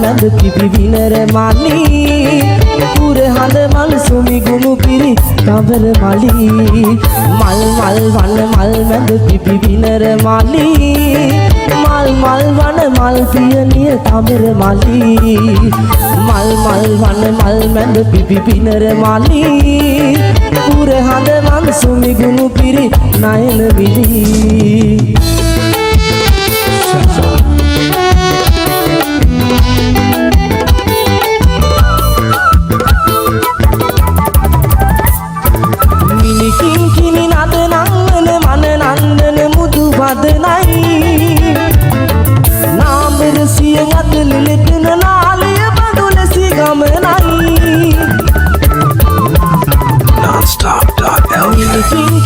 මැද පිපි විනර මාලි පුර හඳ මල් සුමි ගුණු පිරි කවර මලි මල් මල් වන මල් මැද පිපි විනර මාලි මල් මල් වන මල් පියනිය කවර මලි මල් මල් වන මල් මැද පිපි විනර මාලි පුර හඳ මල් සුමි ගුණු පිරි නයන විලි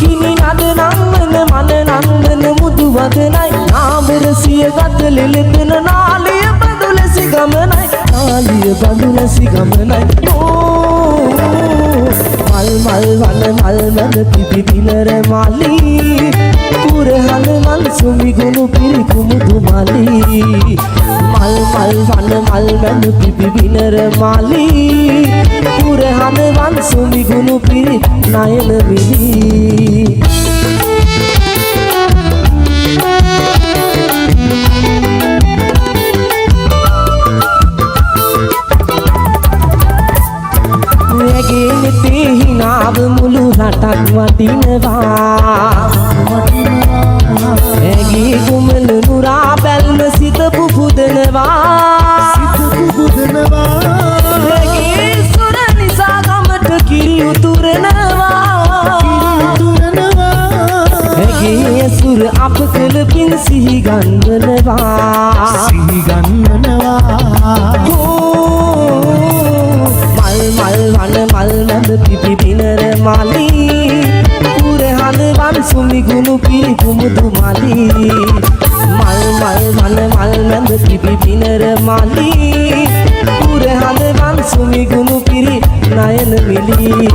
Kini nada nangan mana nangan mudu wadanai nabersiya gat lilitna naliya badula sigamanai naliya badula sigamanai mal mal wan mal mad pipi dinara mali pure han mal sumi gunu piri kumudu mali mal mal wan mal mad pipi dinara mali pure han mal sumi gunu piri nayana mili Naab mulu ratak wadinewa Egi kumel nura belme sita pupudenewa Egi sura nisa gamat kiri uturenewa Egi sur apkal pin sihi gannewa Mal wan mal mad pipi dinara mali pure hande wan sumi gunu piri kumudu mali mal mal wan mal mad pipi dinara mali pure hande wan sumi gunu piri nayana mili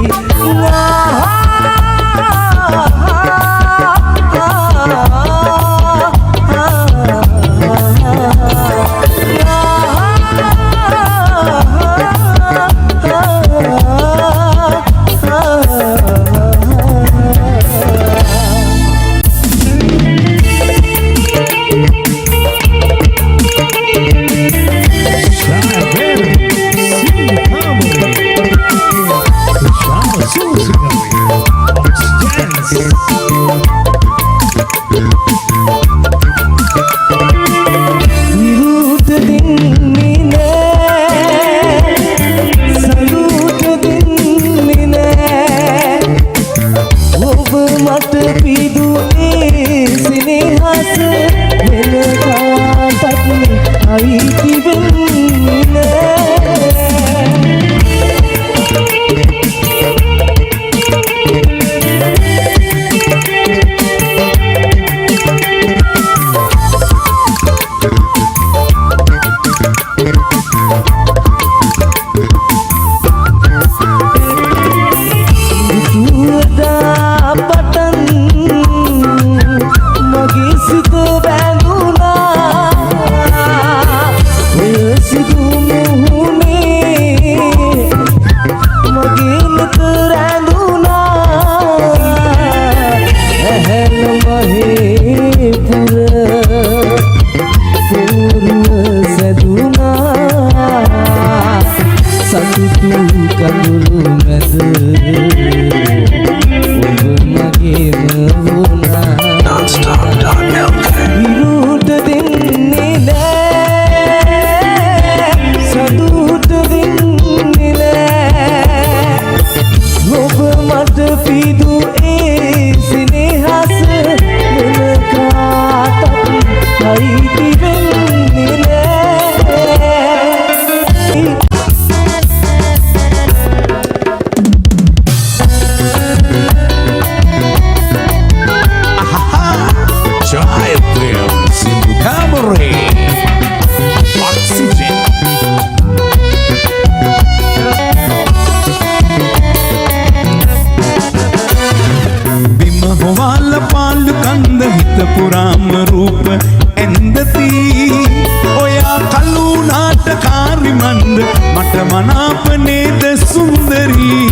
කාරිමන්ද මට මනාප නේද සුන්දරී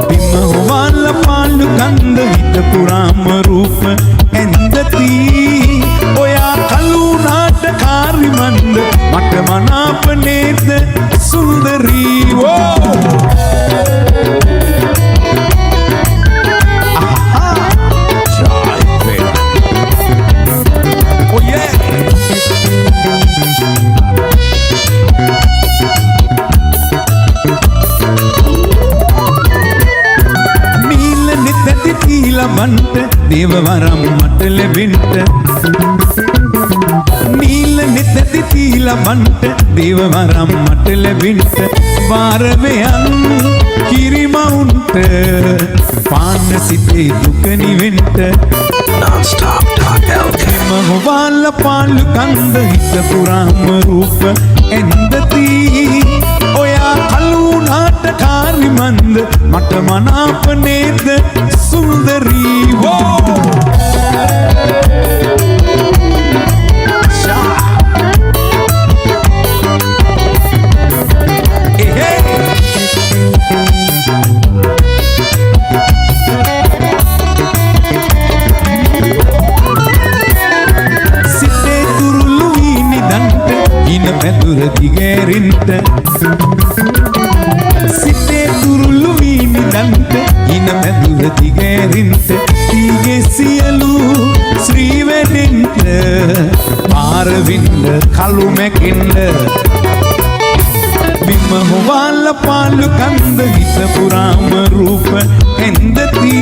බිම්මහුවල්ල පාලු කන්ද හිත පුරාම රූප ඇන්දති ඔයා කලුනාට කාරිමන්ද මට මනාප නේද සුන්දරී ලබන්ට දේවවරම් මට ලැබෙන්ට නීල නෙතති තීලබන්ට දේවවරම් මට ලැබෙන්ට වාරවයන් කිරිමවුන්ට පාන්න සිතේ දුක නිවෙන්ට මහුවාල පාලු කන්ද හිත පුරාම රූප ඇන්දති ඔයා කලුනාට කාරිමන්ද මට මනාප නේද සුන්දරී සිතේ තුරුළු වී නිදන්ට හින පැදුර දිගෑරින්ට සිතේ තුරුළු වී නිදන්ට හින පැදුර දිගෑරින්ට තීගේ සියලු ශ්‍රීවැඩෙන්ට පාරවින්ද කළු මැකෙන්ඩ බිම්මහුවාල්ල පාලු කන්ද හිත පුරාම රූප ඇන්දති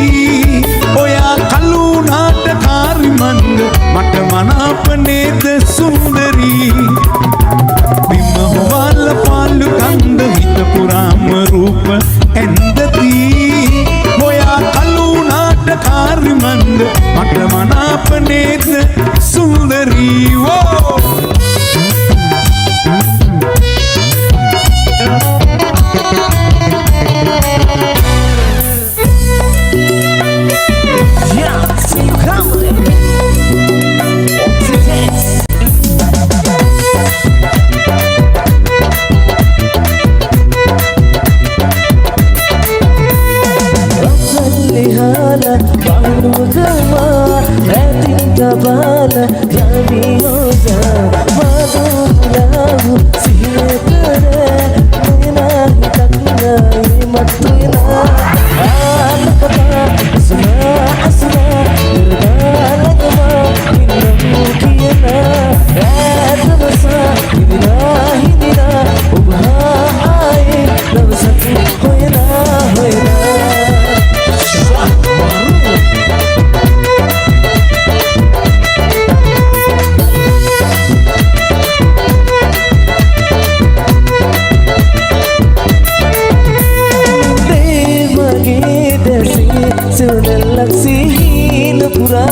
ඔයා කලුනාට කාරිමන්ද මට මනාප නේද සුන්දරී බිම්මහුවාල්ල පාලු කන්ද හිත පුරාම රූප ඇන්දති ඔයා කලුනාට කාරිමන්ද මට මනාප නේද සුන්දරී Bala Rabiosa Madulavu Sihekare Tuina Hitakna Imatuina Alakata Asna Asna Irdalakama Innamukiyana Radamasa Hidina Hidina Ubha Aaye Navasati Hoyana Hoyana Sihina pura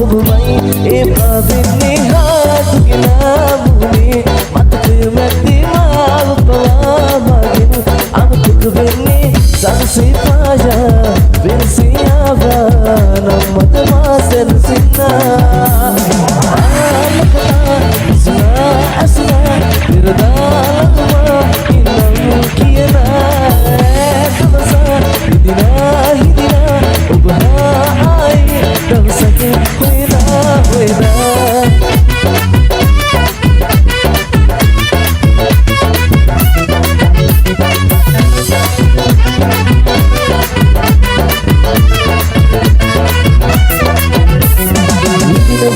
ubumai e pavenne haatu kinabune matku matti maapawa magenu amatuk venne sanse paja vensiava namad masen sinna asna asna irdalama innamu kiyana tamasa hidina hidina ubha aaye damsake hoina hoina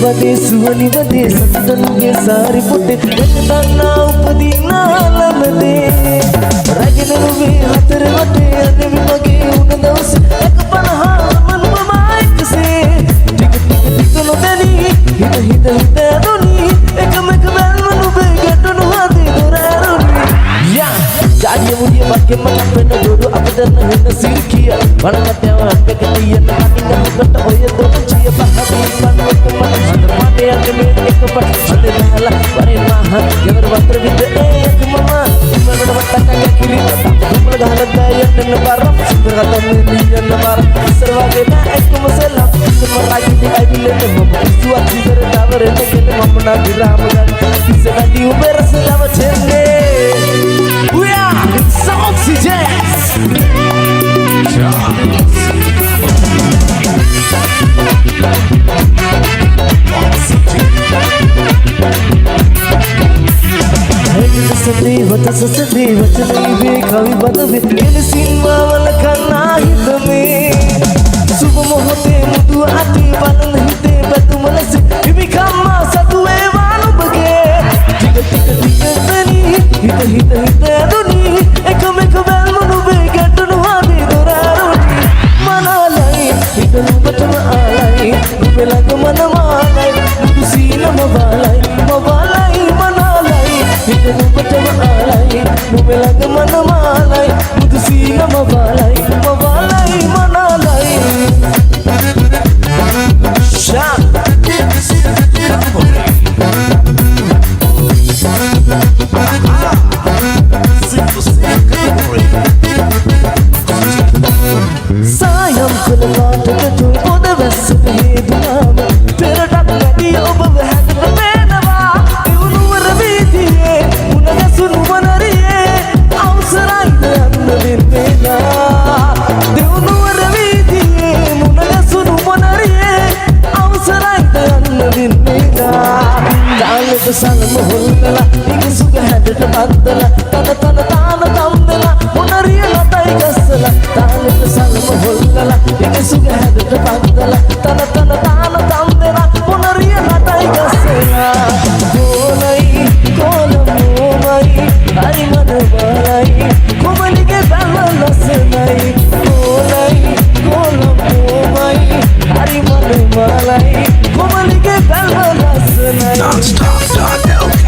Vade suwani vade sandanuge sari potte vendanna upadina lamade raginanuve hatar vate ane mage una dawas ekapanaha manma maikse tik tik tik no dani hida hida hida doni ekam balmanu begatunu hadi duraruni ya jadiya mudiya bakke mata penna dodu apadanna henna sirkiya vanakatyawa ampekatiyanna katinga hukata oya dodu chiya bahadi panwak mate ante me ekapa ante bala pare maha yavar vatra vidde ek mama imana vattaka kiri kumla gahana dayanna baram sindra me niyanna bar sarwage na ek masala maragi di abile me mama suat sindra davare ne gele mamna diram gan kisana di uber sadawa chenne සසදේ වචනේ වේ කවි බදවේ කෙලසින්වවල කන්නා හිත මේ සුබ මොහොතේ මුදු අති බලන හිතේ බතුම ලෙස හිමිකම්මා සතු වේවා නුඹගේ ටික ටික ටිකතනි හිත ඇදුනි එකම එක බැල්ම නුඹේ ගැටුණු හදේ දොරාරුනි මනාලයි හිත නුඹටම ආලයි නුඹේ ළඟ මනමාලයි මුදු සීනම වාලයි මවාලයි මනාලයි හිත නුඹටම ආලයි නුඹේ ළඟ මනමාලයි මුදු සීනම වාලයි මවාලයි මනාලයි Sayang kelekat ketul pada basa hidunam Peradak nadi oba bahasa benawa Diunur bidiye unaga sunu manariye Awsarai dan berbeda Diunur bidiye unaga sunu manariye Awsarai dan berbeda Dalam besar muhullala ingin suka hadir terbantala Tana tamdala munariya latai kasala Dalam besar muhullala ingin suka hadir terbantala Tana tamdala munariya latai kasala Golai kolam mumai hari mana balai kumali ke balan lasanai Golai kolam mumai hari mana balai kumali ke balan lasanai Nonstop.lk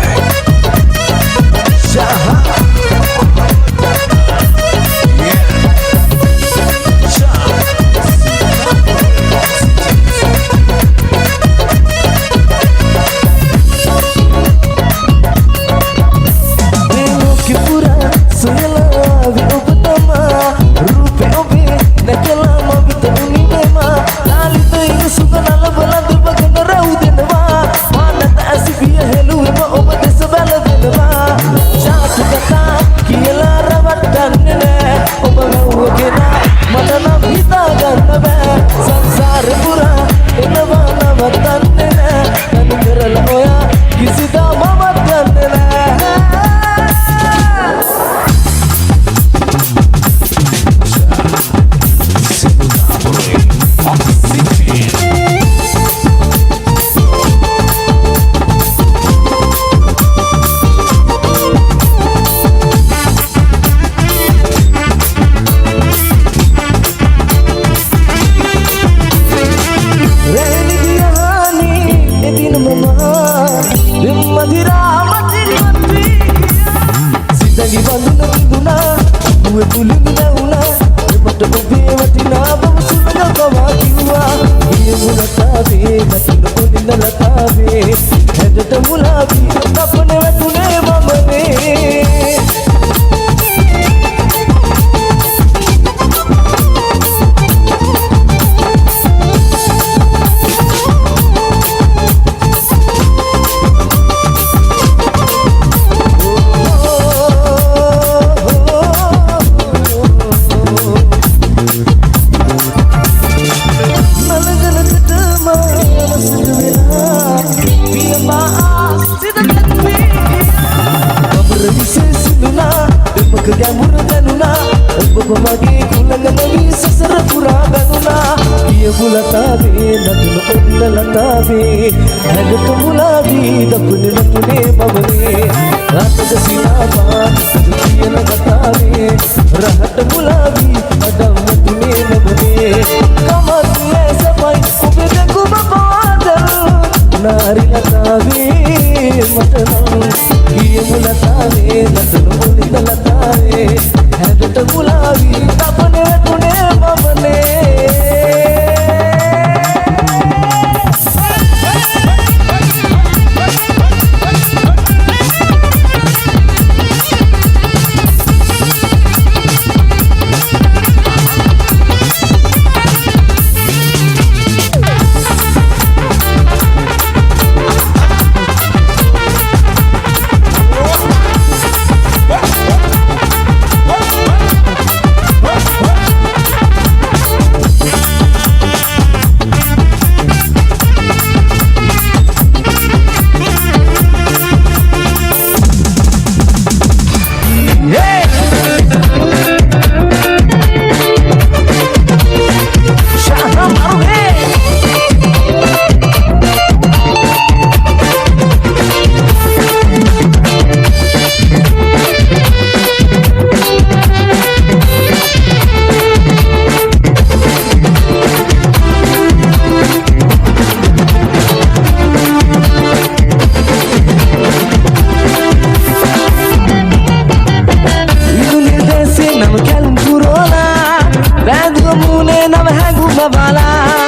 බබලා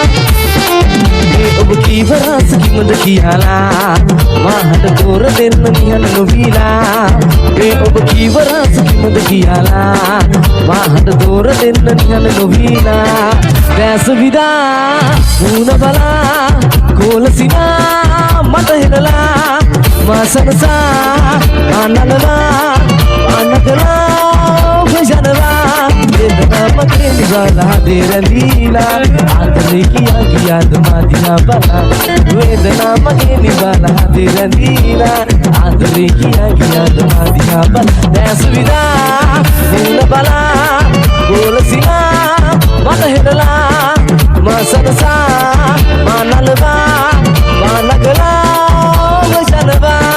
ඔබ කීවරස් කිමද කියලා මහට තෝර දෙන්න නිහන නොබීලා ඔබ කීවරස් කිමද කියලා මහට තෝර දෙන්න නිහන නොබීලා දැස විදා මූණ බලා කෝලසිනා මට හෙනලා මාසනසා අනලලා අනකලා ඔබ යනවා මගේ නිවාලා දෙරලීලා ආදරේ කියාද මාදිනා බලා වේදනා මගේ නිවාලා දෙරලීලා ආදරේ කියාද මාදිනා බලා දැස විදා මුණ බලා ගෝලසිනා මට හෙනලා මාසනසා මානලවා මානකලා ඔබ යනවා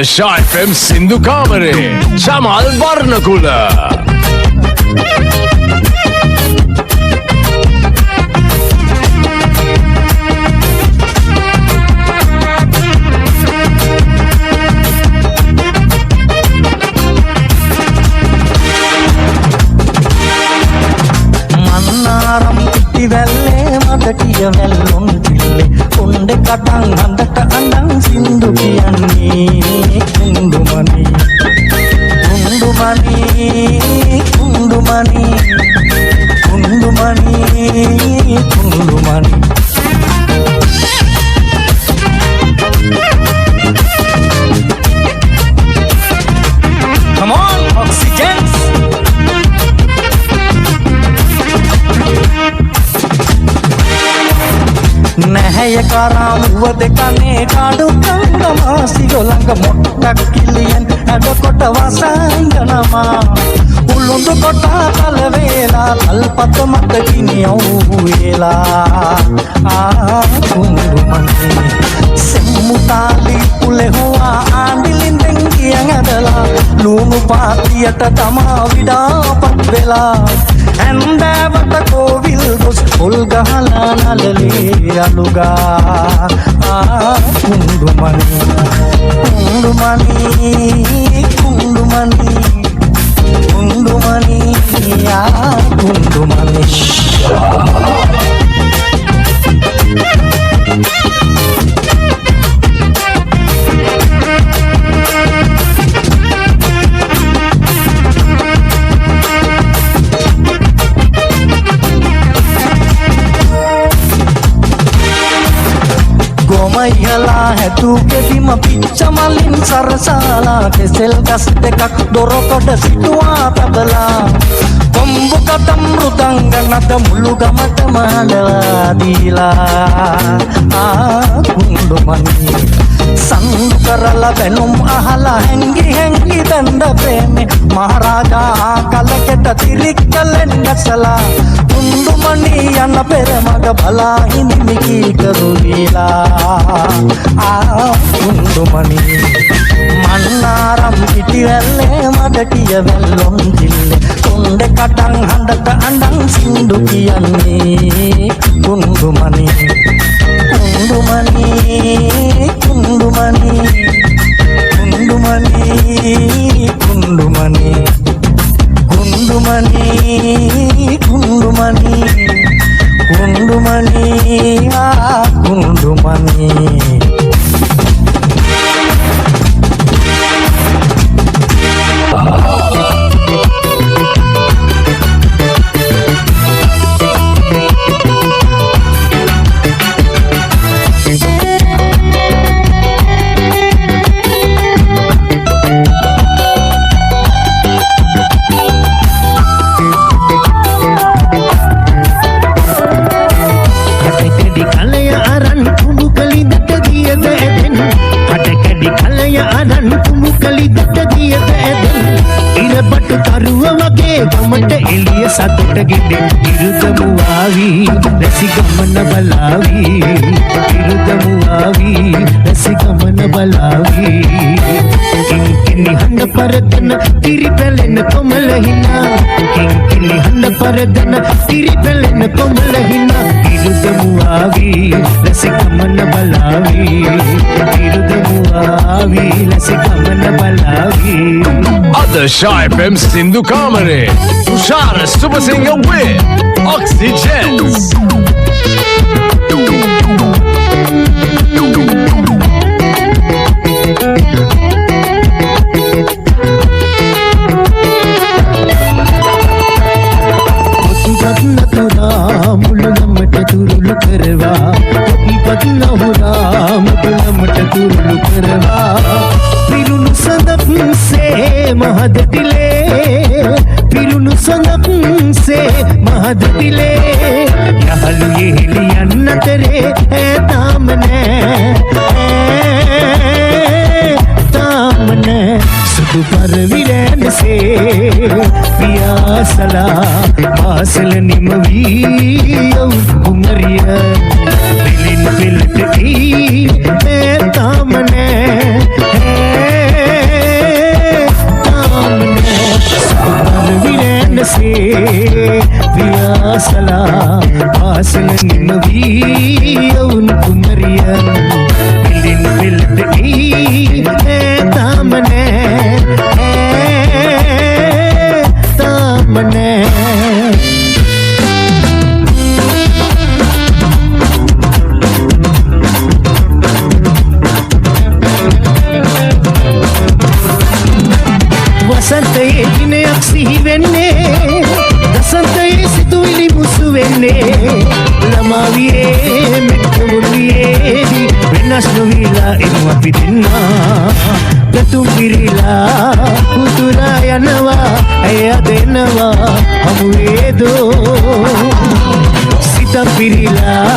Shah FM Sindhu Kamare Jamal Varnakula Mannaram kittivalle madatiya vellon tille konde katan handata andan Sindhu kiyanne kundumani kundumani kundumani kundumani kundumani come on oxygen නැහැය කරාම උවද කනේ කාඩු කංගමාසි ගොලංග මොට්ටක් කිලියෙන් ඇඩ කොට වසංගනමා උළුඳු කොට කල වේලා තල්පත මත කිනියව් වේලා කුඳුමනි සම්මුතාලි පුලේ හොවා ආඳිලින්දෙන් කියන් ඇදලා ලුණු පාතියට තමා විඩාපත් වෙලා ඇන්දෑවට කෝවිල් ගොස් පොල් ගහලා නලලේ අලුගා කුඳුමනි කුඳුමනි කුඳුමනි කුඳුමනි කුඳුමනි මයිලා හැතුගේ බිම පිච්ච මලින් සරසාලා කෙසෙල් ගස් දෙකක් දොරකොඩ සිටුවා තබලා කොම්බු කටම් මෘදංගනත මුළු ගමටම හඬලා දීලා කුඳුමනි සංදු කරලා බැනුම් අහලා හැංගි හැංගි දණ්ඩ ප්‍රේමේ මහරජා කලකට තිරික්කලෙන් නැසලා කුඳුමනි යන පෙර මග බලා හිඳි කීකරු දීලා කුඳුමනි මන්නාරම් පිටිවැල්ලේ මඩටිය වැල්ලොන් තිල්ලේ කොණ්ඩේ කටන් හඬට අඬන් සින්දු කියන්නේ කුඳුමනි කුඳුමනි කුඳුමනි කුඳුමනි කුඳුමනි කුඳුමනි කුඳුමනි කුඳුමනි කුඳුමනි මට ගෙඩි ඉරුදමු ආවි රැසි ගමන බලාවි ඉරුදමු ආවි රැසි ගමන බලාවි කිංකිණි හඬ පරදන කිරි පැලෙන කොමල හිනා කිංකිණි හඬ පරදන කිරි පැලෙන කොමල හිනා ඉරුදමු ආවි රැසි ගමන බලාවි ඉරුදමු ආවි රැසි ගමන බලාවි අද Shy FM සින්දු කාමරේ තුෂාර සුබසිංහ with Oxygens. මුළුගමට තුරුළු කරවා පත්න හොරා මුළුගමට තුරුළු කරවා පිරුණු සඳක් සේ මහදටිලේ පිරුණු සඳක් සේ මහදටිලේ යහළු යෙහෙලියන් අතරේ තාම නෑ සුදු පරවිරැනසේ පියාසලා පාසල නිමවී කුමරිය පිළින් පිළට තාම පරවිරැනසේ පියාසලා පාසල නිමවී කුමරිය පිළින් පිළට තාම වසන්තයේ දිනයක් සිහි වෙන්නේ වසන්තයේ සිතුවිලි මුසු වෙන්නේ ළමාවියේ මෙතමුරියේදී වෙනස් නොවිලා එනු අපි දෙන්නා ගතුම් පිරීලා උතුරා යනවා ඇය දෙනවා හමුවේදෝ සිත පිරීලා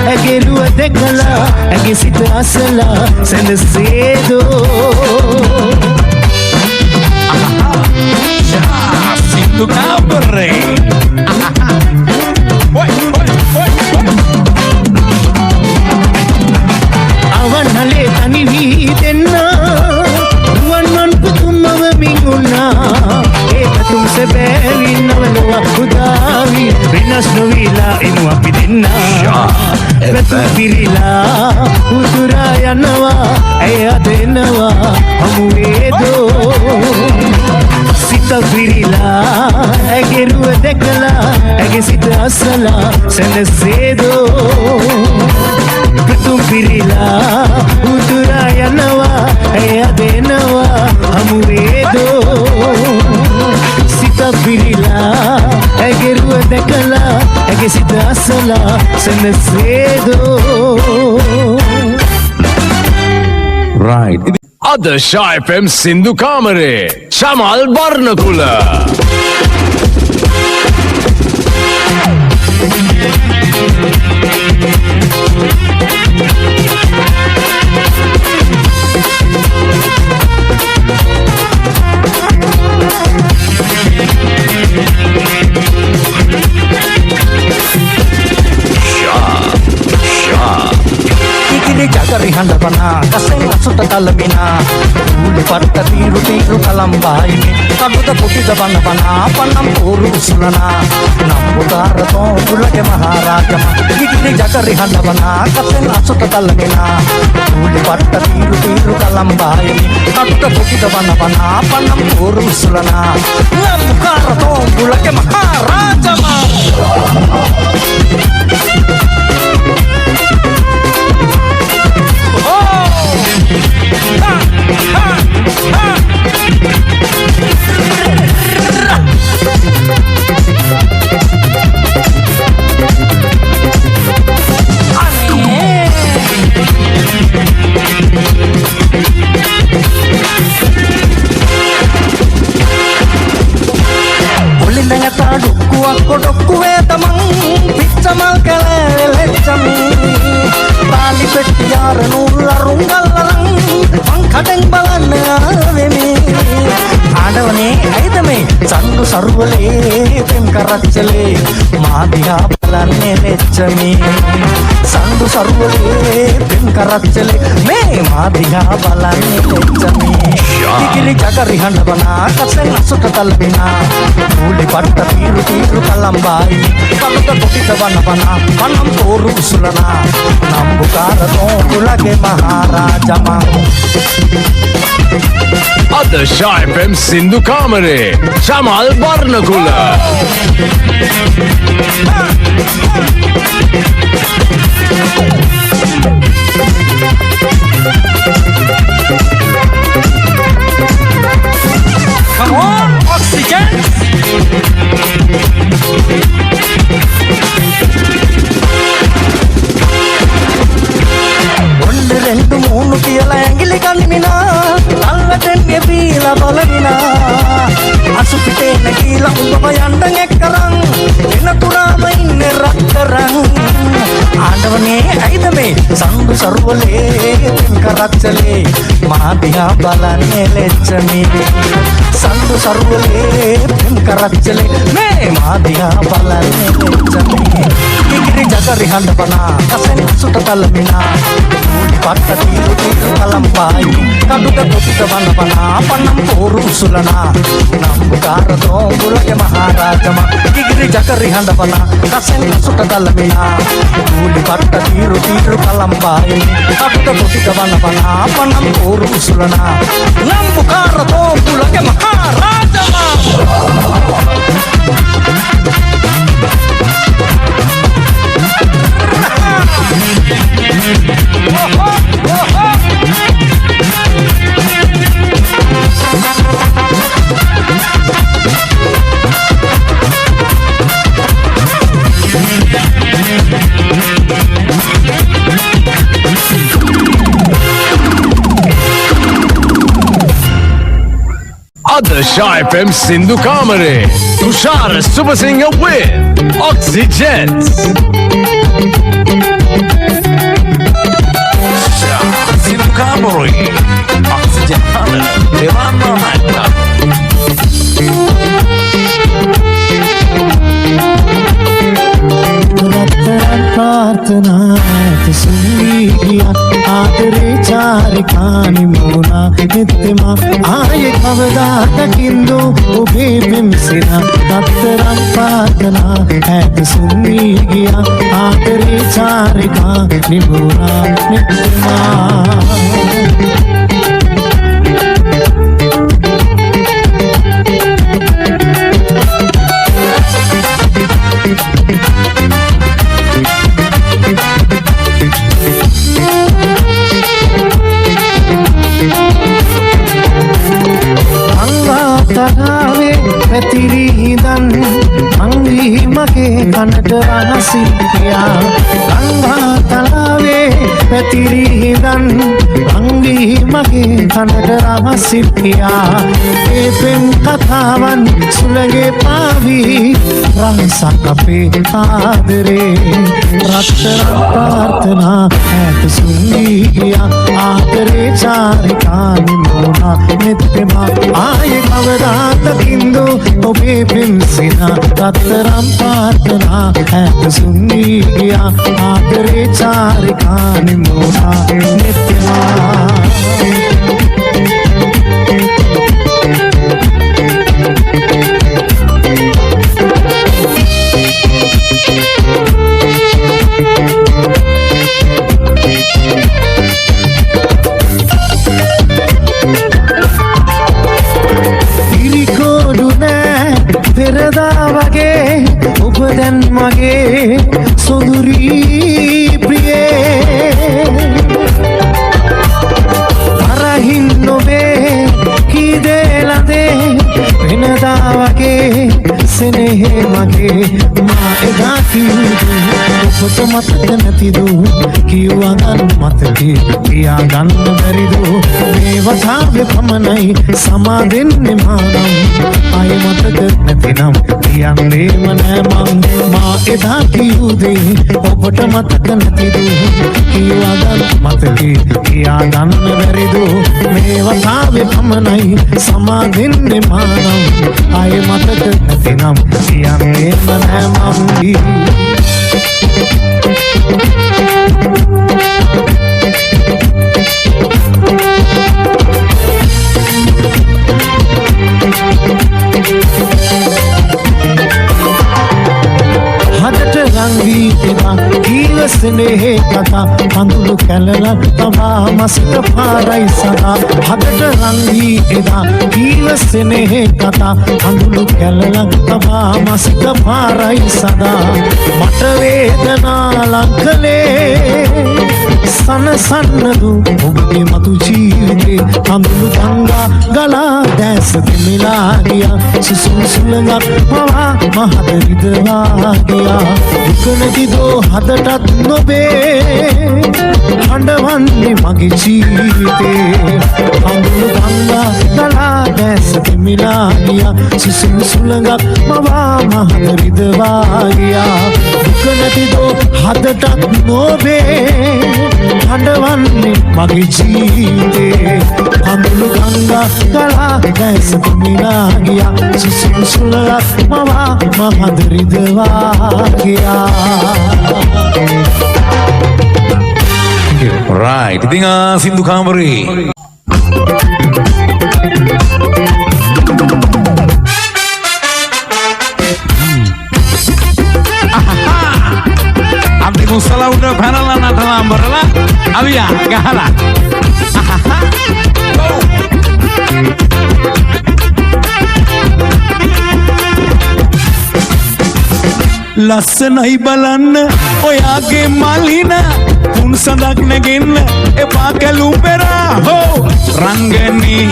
ඇගෙරුව දෙකලා ඇගේ සිත අසලා සැනසේදෝ Sindu Cabaret. awan hale tani wii denna ruwan man putummaව මිඟුණා ඒක තුම් සැබෑවි නවලුව උදාවි වෙනස් නොවිලා එනු අපි දෙන්නා පැතු පිරීලා උතුරා යනවා ඇය දෙනවා හමුවේදෝ සිත පිරීලා ඇගෙරුව දෙකලා ඇගේ සිත අසලා සැනසේදෝ පැතු පිරීලා උතුරා යනවා ඇය දෙනවා හමුවේදෝ සිත පිරීලා ඇගෙරුව දෙකලා ඇගේ සිත අසලා සැනසේදෝ Right. අද Shy FM සින්දු කාමරේ Chamal Warnakula. Kikili jagari handapana kaseng asuta kalamina uli patta tiru tiru kalambaini kabuta putida banapana panam puru sulana nambutara to ulage maharajama Kikili jagari handapana kaseng asuta kalamina uli patta tiru tiru kalambaini kabuta putida banapana panam puru sulana nambutara to ulage maharajama Kodokkuwe tamang pichamal kalelecchami tali pettiyar nulla rungallalang pankadeng balanna avemi ada ආඩවනේ ඇයිද මේ සඳු සරුවලේ පෙම් කරච්චලේ මා දිහා බලන්නේ මෙච්චමේ සඳු සරුවලේ පෙම් කරච්චලේ මේ මා දිහා බලන්නේ මෙච්චමේ කිකිලි ජගරි හඬවනා කසෙන් අසුට තල්බිනා මූලි පට්ට තීරු තීරු කලම්බායි කලුත කොටිත වනවනා කනම් තෝරු උසුලනා නම්බුකාර තෝකුලගේ මහරජමා අද ශායපෙම් සින්දු කාමරේ චමල් බර්ණකුල Come on, oxygen! ಒಂದು రెండు ಮೂರು ಕಿಯಲ ಎಂಗಿಲಿ ಕಣ್ಣಿನ ನಲ್ಲಟೆನ್ಗೆ ಬೀಲ ಬಲವಿನ ಅಸು ಪಿಟೇನ ಕೀಲ ಉಂಬ ಯಾಂಡಂಗ್ ಎಕ್ಕರಂ ಎನ್ನ ತುರಾಮ ಇನ್ನೆ ರಕ್ಕರಂ ಆಂಡವನೇ ಐದಮೇ ಸಂದು ಸರ್ವಲೇ ತಿಂಕರಚ್ಚಲೇ ಮಾದಿಯ ಬಲನೆ ಲೆಚ್ಚಮೇ ಸಂದು ಸರ್ವಲೇ ತಿಂಕರಚ್ಚಲೇ ಮೇ ಮಾದಿಯ ಬಲನೆ ಲೆಚ್ಚಮೇ ಕಿಕಿರಿ ಜಗರಿ ಹಂಡಪನ ಕಸೆನ್ ಸುಟ ತಲಮಿನ ಮೂಡಿ ಪಟ್ಟ ತೀರು ತೀರು ಕಲಂಬಾಯಿ ಕಡುಗ ಕೊಟ್ಟಿತ ವನವನ ಪನ್ನಂ ತೋರು ಉಸುಲನ ನಂಬುಕಾರ ತೋಂಗುಲಗೆ ಮಹಾರಾಜಮ ಕಿಗಿರಿ ಜಗರಿ ಹಂಡಪನ ಕಸೆನ್ ಸುಟ ತಲಮಿನ ಮೂಡಿ ಪಟ್ಟ ತೀರು ತೀರು ಕಲಂಬಾಯಿ ಕಡುಗ ಕೊಟ್ಟಿತ ವನವನ ಪನ್ನಂ ತೋರು ಉಸುಲನ ನಂಬುಕಾರ ತೋಂಗುಲಗೆ ಮಹಾರಾಜಮ අද ශායපෙම් සින්දු කාමරේ Thushara Subasinghe with Oxygens Sindu Camere Oxygen Levando Mata प्रार्थना सुनी किया आदरे चार कानी मोना नित्यमा आये कवदा तकिंदो उभे बिमसिना तत्तरम प्रार्थना ऐत सुनी किया आदरे चार कानी मोना नित्यमा පැතිරිහිදන් අංගී මගේ කනට රහසියා ගංගා තලාවේ පැතිරිහිදන් අංගී මගේ කනට රහසියා ඒ පෙම් කතාවන් සුළගේ පාවී රහසක් අපේ ආදරේ රත්තරන් ප්‍රාර්ථනා ඇත සුන්නියා ආදරේ චාරිකා නිමෝනා නිත්‍යමා ආයේ කවදාතකින්දෝ ඔබේ පිම්සිනා රත්තරන් ප්‍රාර්ථනා ඇත සුන්නියා ආදරේ චාරිකා නිමෝනා නිත්‍යමා පෙරදා වගේ ඔබ දැන් මගේ සොඳුරී ප්‍රියේ තරහින් නොවේ කීදේලදේ වෙනදා වගේ සෙනෙහේ මගේ මා එදා කිව්වේ ඔබ ඔබට මතක නැතිදු කිව්වා ගන්න මතකේ පියා ගන්න බැරිදු මේ වතාවේ පමණයි සමාදෙන්නේ මානම් ආය මතක නැතිනම් කියන්නේම නෑ මං මා එදා කිව්ව දේ ඔබට මතක නැතිදු කිව්වා ගන්න මතකේ පියා ගන්න බැරිදු මේ වතාවේ පමණයි සමාදෙන්නේ මානම් ආය මතක නැතිනම් කියන්නේම නෑ මං හදට රංගී එදා කීවසනේ කතා පඳුළු කැලල තබා මස්ත පාරයි සදා හදට රංගී එදා කීවසනේ කතා පඳුළු කැලල තබා මස්ත පාරයි සදා මට වේදනා ලංකලේ සනසන්නදු ඔබේ මතු ජීවිතේ අඳුළු ගංගා ගලා දැස දෙමිලා ගියා සුසුම් සුළඟක් පවා මහද විදවා ගියා දුක නැතිදෝ හදටත් නොබේ හඬවන්නේ මගේ ජීවිතේ අඳුළු ගංගා ගලා දැස දෙමිලා ගියා සුසුම් සුළඟක් පවා මහද විදවා ගියා දුක නැතිදෝ හදටත් නොබේ හඬවන්නේ මගේ ජීවිතේ අඳුළු ගංගා ගලා දැස දෙමිලා ගියා සුසුම් සුළඟක් පවා මහද විදවා ගියා right ඉතින් සින්දු කාමරේ අපි කුසල උඩ පැනලා නටලා අඹරලා අවියා ගහලා ලස්සනයි බලන්න ඔයාගේ මලින උන් සඳක් නැගෙන්න එපා කැලුම් පෙරා හෝ රංගනී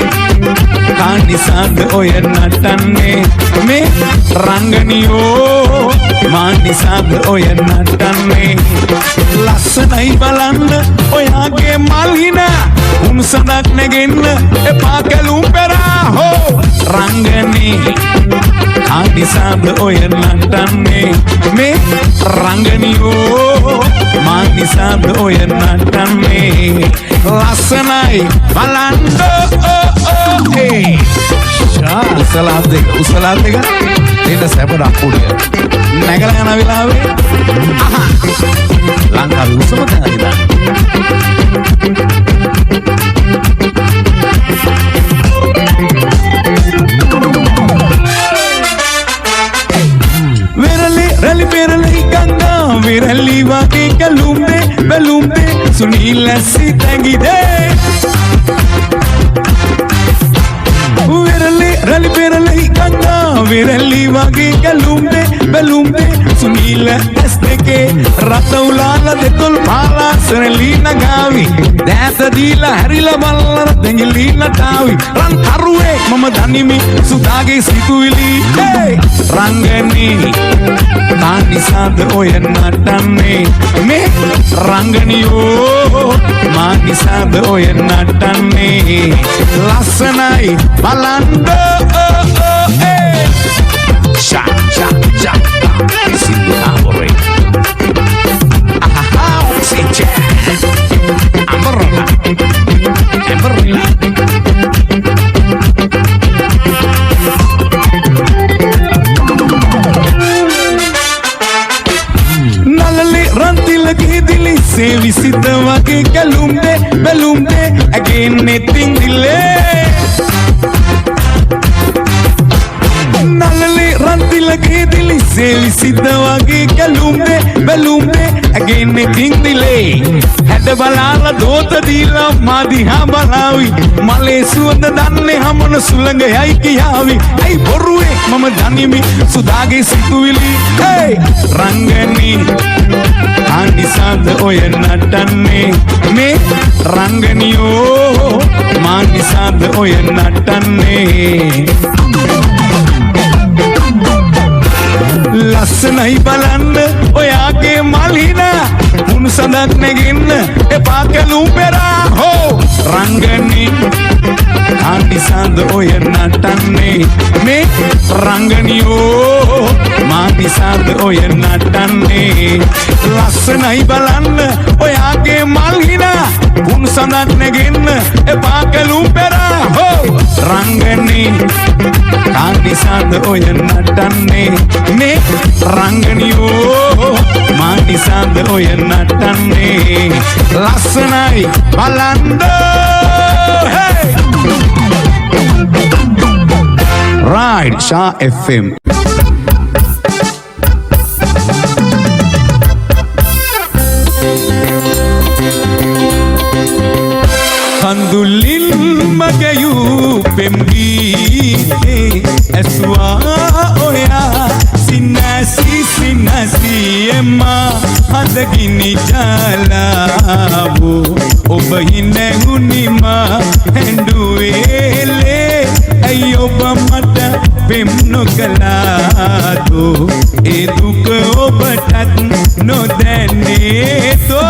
කානිසාද ඔය නටන්නේ මේ රංගනියෝ මානිසාද ඔය නටන්නේ ලස්සනයි බලන්න ඔයාගේ මලින උන් සඳක් නැගෙන්න එපා කැලුම් පෙරා හෝ රංගනී කානිසාද ඔය නටන්නේ මේ රංගනියෝ මානිසාද ඔය නටන්නේ ලස්සනයි බලන්න උසලාත් දෙක එන්න සැපඩක් පුඩිය නැගලා යන වෙලාවේ ලංකාවේ උසම තැන ඉඳන් රැලි පෙරලි ගංගා විරලි වගේ කැලුම්බේ බැලුම්බේ සුනීල සිතැඟිදේ රැලි පෙරලි ගංගා විරලි වගේ කැලුම්බේ බැලුම්බේ සුනීල ඇස් දෙකේ රත උලාල දෙතොල් පාලා සරලි නගාවි දැස දීලා හැරිලා බලන දෙඟිලි නටාවි රන් කරුවේ මම දනිමි සුදාගේ සිතුවිලි රංගනී කානිසාද ඔය නටන්නේ මේ රංගනියෝ මානිසාද ඔය නටන්නේ ලස්සනයි බලන්න සින්දු කාමරේ සිච්චේ අමරලා නලලි රන්තිලගේ දිලි සේවිසිත වගේ කැලුම්බේ බැලුම්බේ ඇගෙන්නේ තින්දිලේ නලලි රන්තිලගේ දිලි සේවිසිත වගේ කැලුම්බේ බැලුම්බේ ඇගෙන්නේ තින්දිලේ හැඩ බලාලා දෝත දීලා මාදිහා බලාවි මලේ සුවඳ දන්නේ හමන සුළඟයයි කියාවි ඇයි බොරුවේ මම දනිමි සුදාගේ සිතුවිලි රංගනී කානිසාද ඔය නටන්නේ මේ රංගනියෝ මානිසාද ඔය නටන්නේ ලස්සනයි බලන්න ඔයාගේ මලින සඳක් නැගින්න එපා කැලුම් පෙරා හෝ රංගනේ කාටිසඳ ඔය නටන්නේ මේ රංගනියෝ මාටිසඳ ඔය නටන්නේ ලස්සනයි බලන්න ඔයාගේ මල් හිනා කුණු සඳක් නැගින්න එපා කැලුම් පෙරා හෝ රංගනේ කාටිසඳ ඔය නටන්නේ මේ රංගනියෝ මාටිසඳ ඔය නටන්නේ ලස්සනයි බලන්න Ride Shah FM. Kandulin magayu pemgi eswa oya sinasi emma hadagini jalabu obahine unima henduele ayoba mata pem no kalado e duk obatat no dane to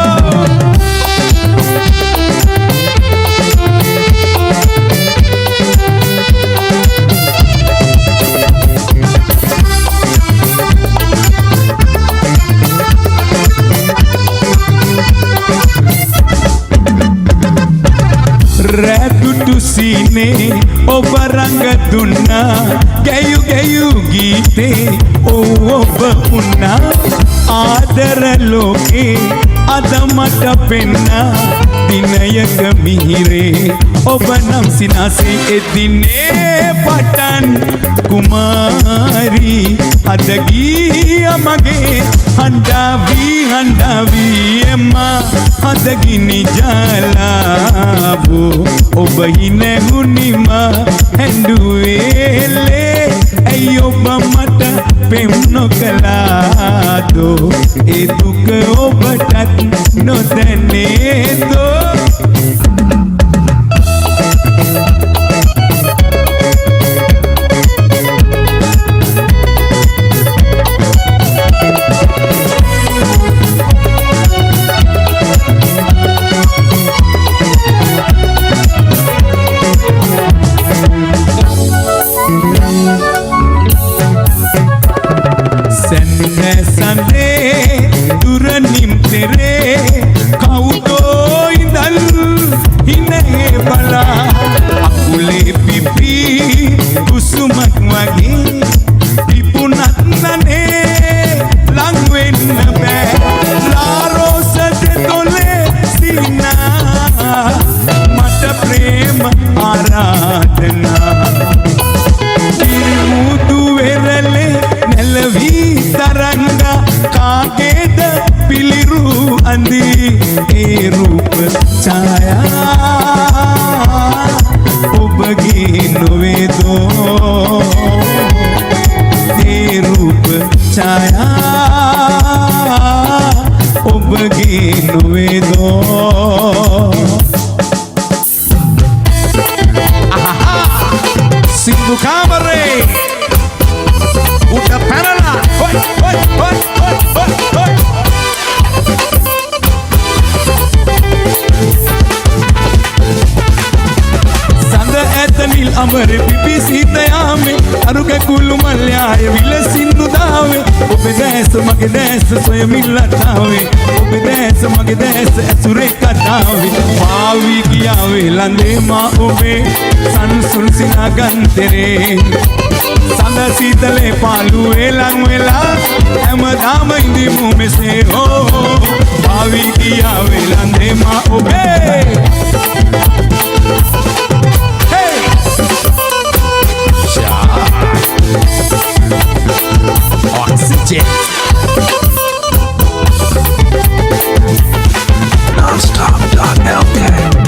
Ratutu sine obaranga dunna gayu gite oba unna adara loke adamata penna dinayaka mihire obanam sinase edine patan kumari adagi amage handavi emma adagini jalabu obahine hunima henduele ayoba mata pem no kalado e duk obatat no dane to Sindhu Kamare udah penala hoi Sanda etanil amare pipi sitayame aruga kulu malyaya vila Sindhu dave obedes magdes soyamilla tave obedes magdes asure katave paavi giyave lande ma obe sansul sinagan tere Sanda sitale palu elang wela emadama indi mume se ho paavi giyave lande ma obe Oxygen Nonstop.lk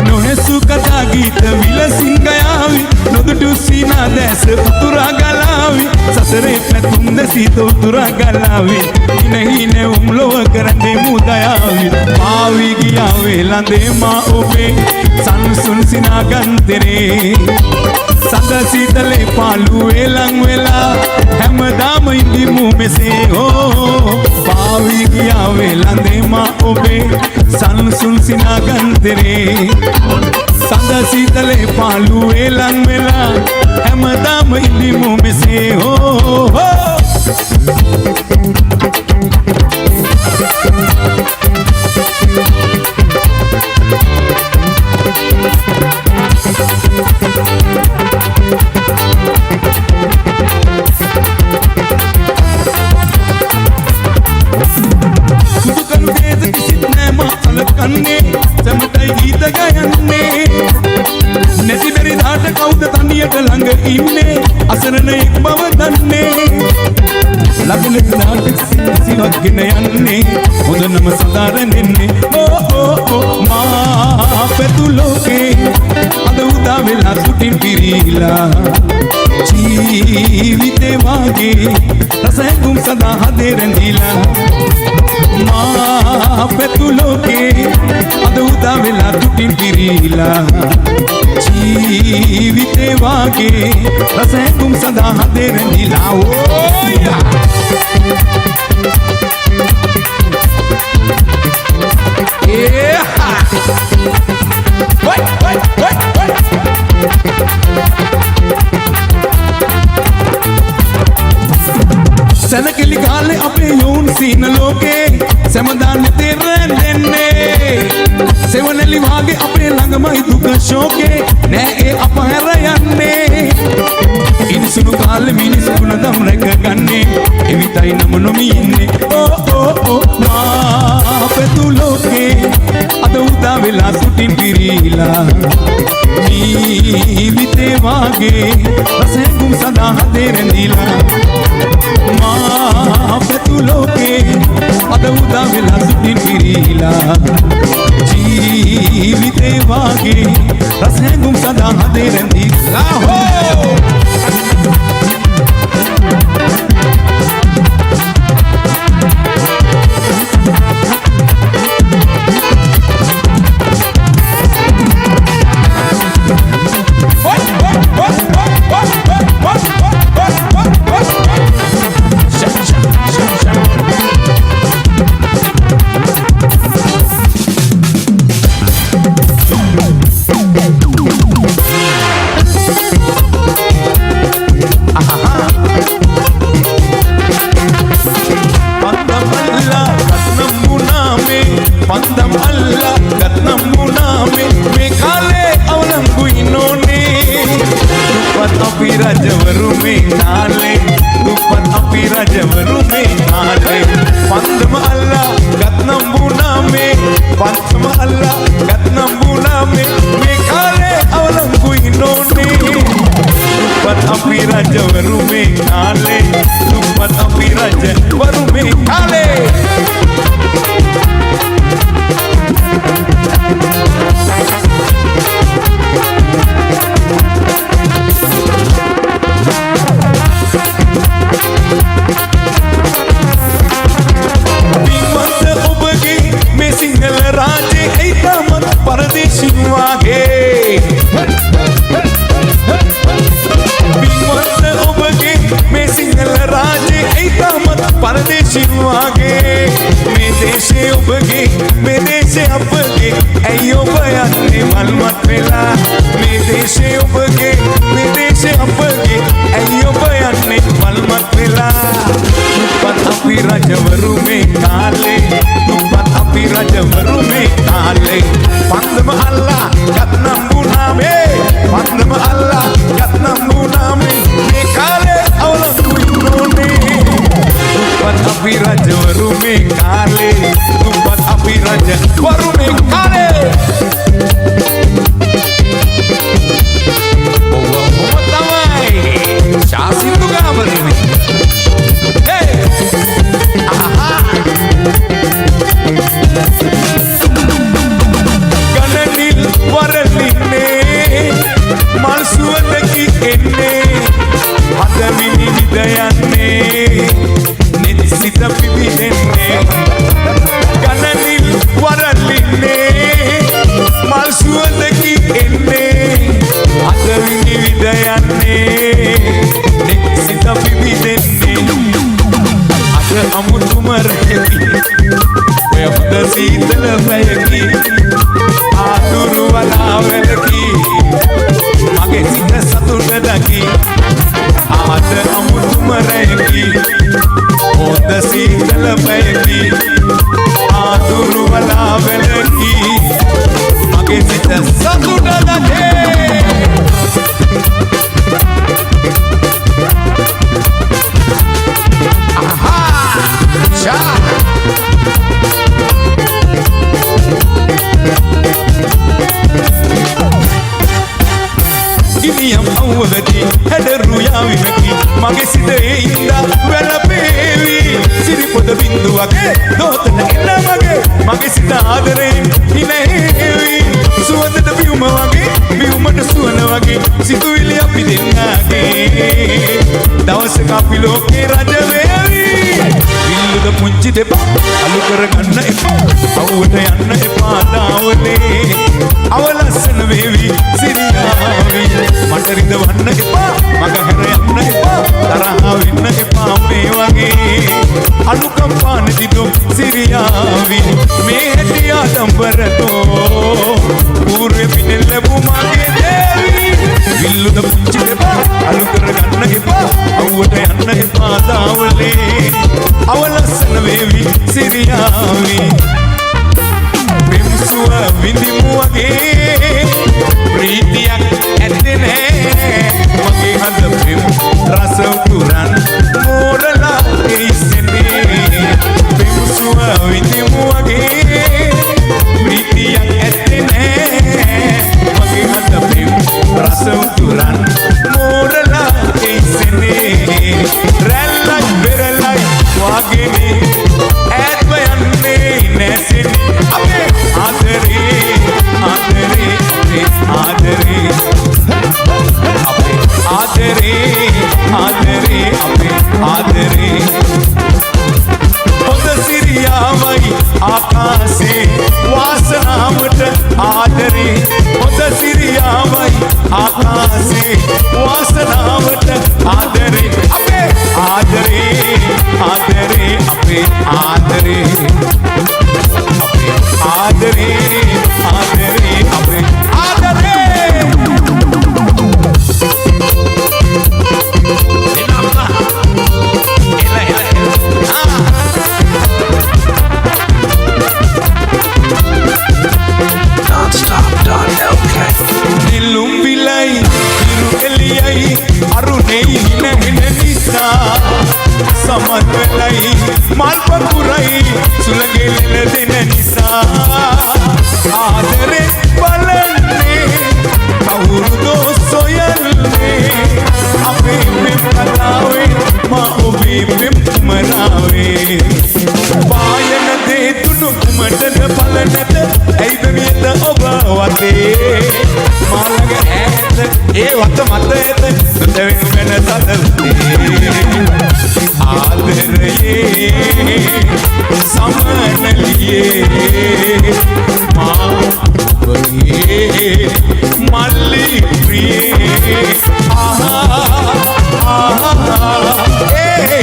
Nohesu kata gita vila singayavi Nodutu sina desa utura galavi Sasare petum desito utura galavi Hine umloa karande mudayavi Paavi giyave lande ma obe Sansun සිනාගන්තරේ සඳ සීතලේ පාළුවේ ලං වෙලා හැමදාම ඉඳිමු මෙසේ ඕ පාවී ගියා වෙලඳේ මා ඔබේ සන්සුන් සිනාගන්තරේ සඳ සීතලේ පාළුවේ ලං වෙලා හැමදාම ඉඳිමු මෙසේ ඕ කන්නේ සමටයි ගීත ගයන්නේ නැති බැරි දාට කවුද තනියට ළඟ ඉන්නේ අසරණෙක් බව දන්නේ ළඟ දාට සිවක් ගෙන යන්නේ හොඳනම සදාරනෙන්නේ ඕ මා පෙතු ලෝකේ අද උදා වෙලා සුටින් පිරීලා ජීවිතේ වාගේ රසයකුම් සදා හදේ රැඳිලා මා පෙතු ලෝකේ අද උදා වෙලා දුටින් පිරීලා ජීවිතේ වාගේ රසයකුම් සදා හදේ රැඳිලා ඕයා සැනකෙලි කාලේ අපේ යෝන් සීන ලෝකේ සමදාන්න තෙරෙන්නේ සෙවණලි වාගේ අපේ ළඟමයි දුක ශෝකේ නෑ ඒ අප හැර යන්නේ ඉනිසුණු කාලේ මිනිස් ගුණදම් රැකගන්නේ එවිතයි නම නොමි ඉන්නේ ඕ මා පෙතු ලෝකේ අද උදා වෙලා සුටින් පිරීලා ජීවිතේ වාගේ රසෙකුම් සදා හදේ රැඳිලා මා පෙතු ලෝකේ අද උදා වෙලා සුටින් පිරීලා ජීවිතේ වාගේ රසෙකුම් සදා හදේ රැඳිලා හෝ Rajavaru me kaale pandama alla මගේ සිතේ ඉඳා වැළපේවි සිරිපොද බින්දුවගේ දෝතට එන්න මගේ සිත ආදරයෙන් හිනේවි සුවඳට පියුම වගේ පියුමට සුවඳ වගේ සිතුවිලි අපි දෙන්නගේ දවසක අපි ලෝකේ රජ වේවි විල්ලුද පුංචි දෙපා අලු කරගන්න එපා අවුවට යන්න එපා දාවනේ අවලස්සන වේවි සිරියාවි මට රිදවන්න එපා මග හැර යන්න එපා තරහ වෙන්න එපා මේ වගේ අලුකම් පාන දිදු සිරියාවි මේ හැටියා දම්බරතෝ පූර්වෙ පිනෙල් ලැබු මගේ දේවි විල්ලුද පුංචි දෙපා අලු කරගන්න එපා අවුවට යන්න එපා දාවනේ අවලස්සන වේවි සිරියාවි පෙම්සුව විඳිමු වගේ ප්‍රීතියක් ඇත්තේ නෑ මගේ හද පෙම් රස උතුරන් මෝරලා ඉස්සෙන්නේ පෙම්සුව විඳිමු වගේ ප්‍රීතියක් ඇත්තේ නෑ මගේ හද පෙම් රස උතුරන් මෝරලා ඉස්සෙන්නේ රැල්ලයි බෙරලයි වාගේනේ ඈත්ව යන්නේ නැසෙන්නේ අපේ ආදරේ ආදරේ ආදරේ අපේ ආදරේ ආදරේ අපේ ආදරේ හොඳ සිරියාවයි ආකාසේ වාසනාවට ආදරේ හොඳ සිරියාවයි ආකාසේ වාසනාවට ආදරේ අපේ ආදරේ ආදරේ අපේ ආදරේ අපේ ආදරේ ආදරේ අපේ ආදරේ එනම්මා එල Non-stop.lk නිලුම් විලයි ඉරු එළියයි අරුණෙයි හිනහෙන නිසා සමන් වෙලයි මල් පකුරයි සුලගෙලෙන දෙන නිසා ආදරේ බලන්නේ කවුරුදෝ සොයන්නේ අපේ මෙම් කතාවේ මා ඔබේ මෙම් කුමරාවේ පායන දේ තුනු කුමටද බල නැත ඇයිද වියද ඔබ වතේ මාළඟ ඈත ඒ වත මත ඇත නොදැවෙනු ගැන සදල්තේ ආදරයේ සමනලියේ මා ඔබගේ මල්ලි ප්‍රියේ ආහා ආහා ඒ